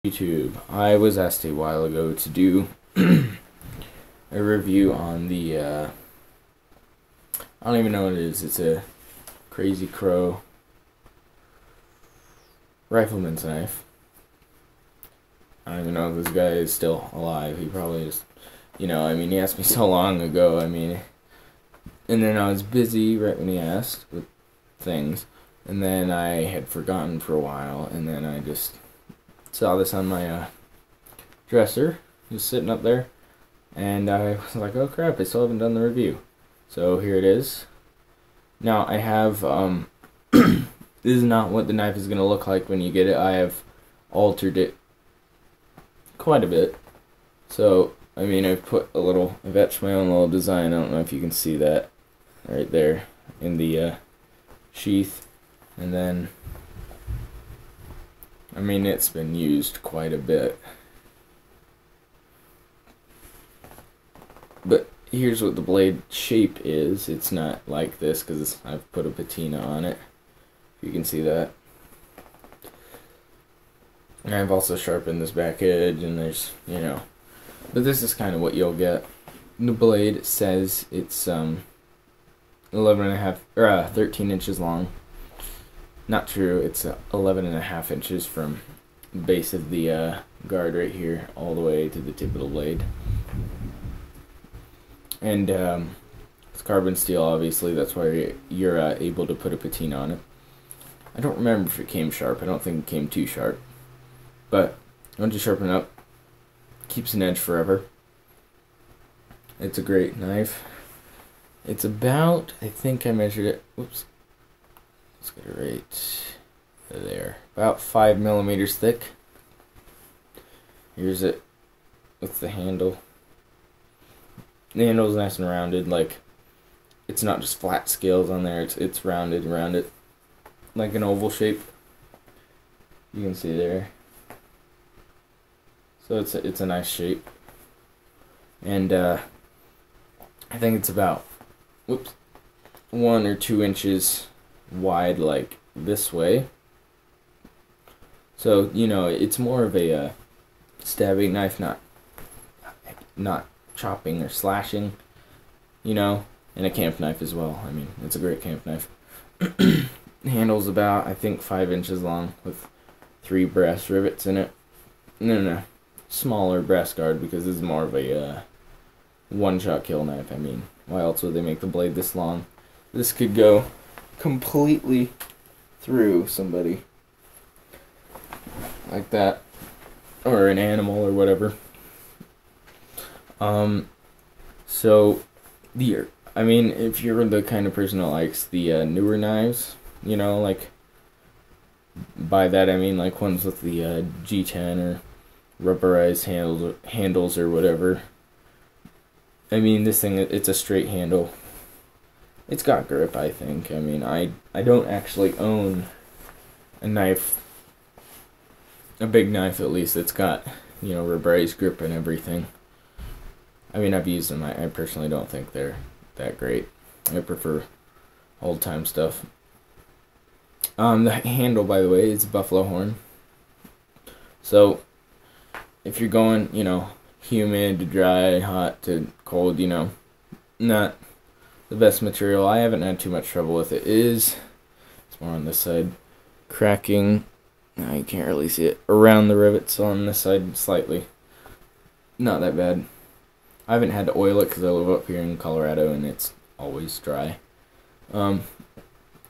YouTube. I was asked a while ago to do a review on the, I don't even know what it is. It's a Crazy Crow Rifleman's knife. I don't even know if this guy is still alive. He probably is, he asked me so long ago, and then I was busy right when he asked with things, and then I had forgotten for a while, and then I just saw this on my dresser, just sitting up there, and I was like, oh crap, I still haven't done the review. So here it is. Now I have, this is not what the knife is going to look like when you get it. I have altered it quite a bit. So, I've put I've etched my own little design. I don't know if you can see that right there in the sheath. And then, it's been used quite a bit. But here's what the blade shape is. It's not like this because I've put a patina on it. You can see that. And I've also sharpened this back edge, and there's, but this is kind of what you'll get. The blade says it's 13 inches long. Not true, it's 11.5 inches from the base of the guard right here all the way to the tip of the blade. And it's carbon steel, obviously, that's why you're able to put a patina on it. I don't remember if it came sharp. I don't think it came too sharp. But once you sharpen it up, keeps an edge forever. It's a great knife. It's about, I think I measured it, whoops, let's get it right there, about 5 millimeters thick. Here's it with the handle. The handle's nice and rounded, like, it's not just flat scales on there, it's rounded around it, like an oval shape. You can see there. So it's a nice shape. And I think it's about 1 or 2 inches wide, like this way. So, it's more of a stabbing knife, not chopping or slashing, and a camp knife as well. It's a great camp knife. The handle's about, I think, 5 inches long with 3 brass rivets in it. No. Smaller brass guard, because this is more of a one-shot kill knife. Why else would they make the blade this long? This could go completely through somebody like that, or an animal or whatever. So if you're the kind of person that likes the newer knives, like, by that like ones with the G10 or rubberized handles or whatever. This thing, it's a straight handle. It's got grip, I think. I don't actually own a knife, a big knife at least, that's got, rubberized grip and everything. I've used them. I personally don't think they're that great. I prefer old-time stuff. The handle, by the way, is buffalo horn. So, if you're going, humid to dry, hot to cold, not the best material. I haven't had too much trouble with it. It's more on this side, cracking. Now you can't really see it around the rivets on this side slightly. Not that bad. I haven't had to oil it because I live up here in Colorado and it's always dry. I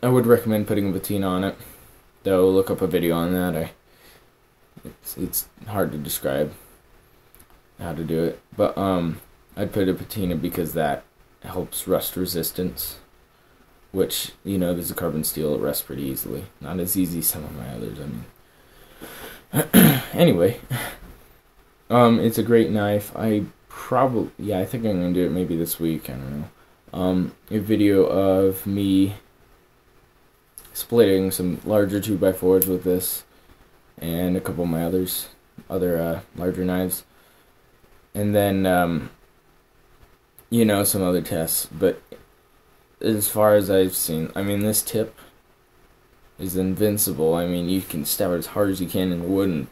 would recommend putting a patina on it, though. Look up a video on that. It's hard to describe how to do it, but I'd put a patina because that helps rust resistance, which, there's a carbon steel, it rusts pretty easily. Not as easy as some of my others, Anyway, it's a great knife. I think I'm gonna do it maybe this week, I don't know. A video of me splitting some larger 2x4s with this, and a couple of my other larger knives, and then some other tests. But as far as I've seen, this tip is invincible. You can stab it as hard as you can in the wood and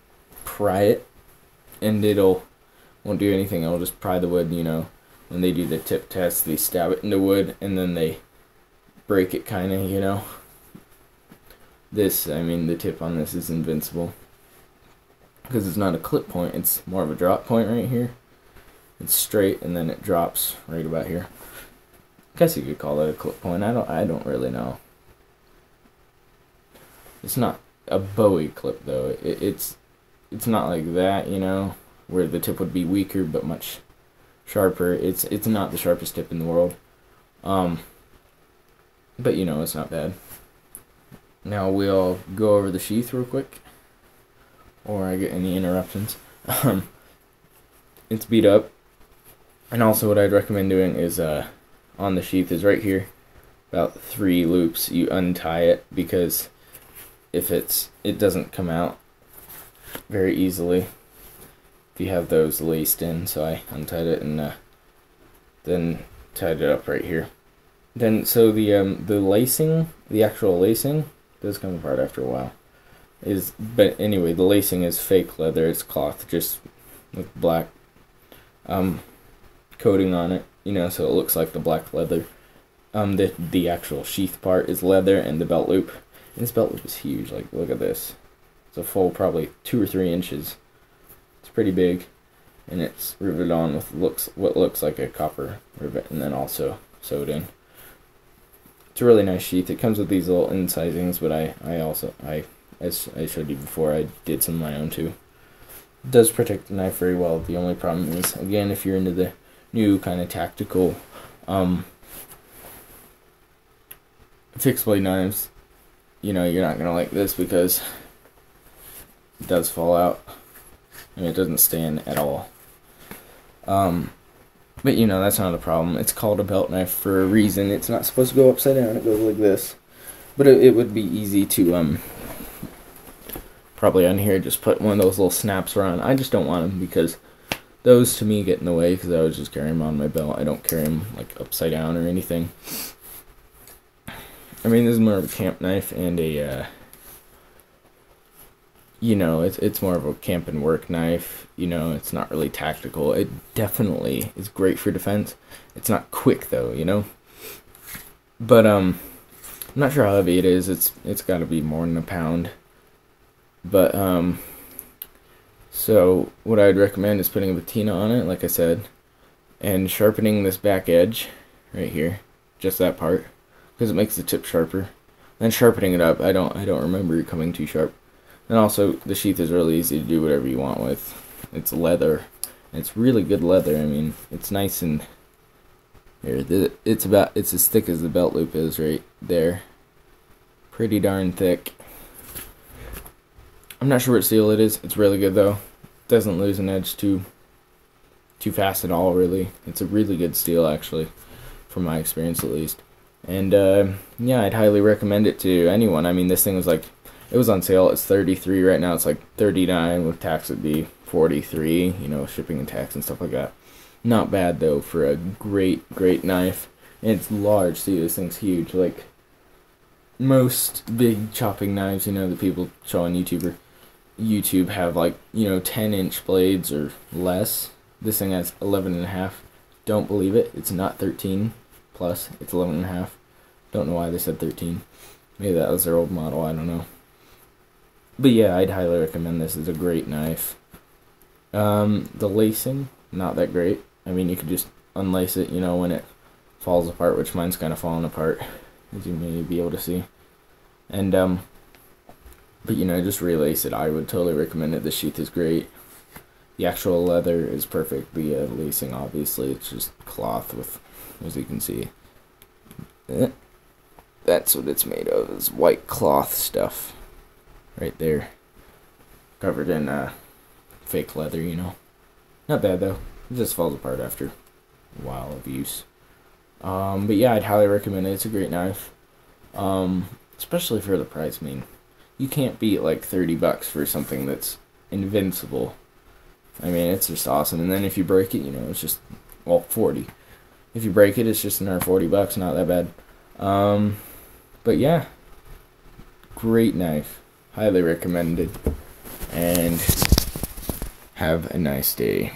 pry it, and won't do anything. It'll just pry the wood. When they do the tip test, they stab it into wood and then they break it, kind of. The tip on this is invincible because it's not a clip point. It's more of a drop point right here. It's straight and then it drops right about here. I guess you could call that a clip point. I don't really know. It's not a Bowie clip though. It's not like that, where the tip would be weaker but much sharper. It's not the sharpest tip in the world. But it's not bad. Now we'll go over the sheath real quick, or I get any interruptions. It's beat up, and also what I'd recommend doing is on the sheath is right here, about 3 loops. You untie it because if it doesn't come out very easily if you have those laced in. So I untied it and then tied it up right here. Then so the lacing, the actual lacing, does come apart after a while. But anyway, the lacing is fake leather. It's cloth just with black coating on it, so it looks like the black leather. The actual sheath part is leather, and the belt loop. And this belt loop is huge. Like, look at this. It's a full probably 2 or 3 inches. It's pretty big, and it's riveted on with what looks like a copper rivet, and then also sewed in. It's a really nice sheath. It comes with these little incisings, but as I showed you before, I did some of my own too. It does protect the knife very well. The only problem is, again, if you're into the new kind of tactical fixed blade knives, you're not going to like this because it does fall out. And it doesn't stand at all. But that's not a problem. It's called a belt knife for a reason. It's not supposed to go upside down. It goes like this. But it would be easy to probably on here just put one of those little snaps around. I just don't want them because those to me get in the way because I would just carry them on my belt. I don't carry them like upside down or anything. This is more of a camp knife and a it's more of a camp and work knife. It's not really tactical. It definitely is great for defense. It's not quick though, But I'm not sure how heavy it is. It's got to be more than a pound. But so what I'd recommend is putting a patina on it, like I said, and sharpening this back edge right here, just that part, because it makes the tip sharper. Then sharpening it up. I don't remember it coming too sharp. And also, the sheath is really easy to do whatever you want with. It's leather. And it's really good leather. It's nice and... Here, it's as thick as the belt loop is right there. Pretty darn thick. I'm not sure what steel it is. It's really good, though. Doesn't lose an edge too fast at all, really. It's a really good steel, actually, from my experience, at least. And, yeah, I'd highly recommend it to anyone. This thing was like... It was on sale. It's $33 right now. It's like $39 with tax. It'd be $43. Shipping and tax and stuff like that. Not bad though for a great knife. And it's large. See, this thing's huge. Like most big chopping knives, that people show on YouTube have like 10-inch blades or less. This thing has 11.5. Don't believe it. It's not 13 plus. It's 11.5. Don't know why they said 13. Maybe that was their old model. I don't know. But yeah, I'd highly recommend this. It's a great knife. The lacing, not that great. You could just unlace it, when it falls apart, which mine's kind of falling apart, as you may be able to see. And, but just relace it. I would totally recommend it. The sheath is great. The actual leather is perfect. The lacing, obviously, it's just cloth with, as you can see. That's what it's made of, is white cloth stuff. Right there, covered in fake leather, Not bad though. It just falls apart after a while of use. But yeah, I'd highly recommend it. It's a great knife, especially for the price. You can't beat like $30 for something that's invincible. It's just awesome. And then if you break it, it's just 40. If you break it, it's just another $40. Not that bad. But yeah, great knife. Highly recommended. And Have a nice day.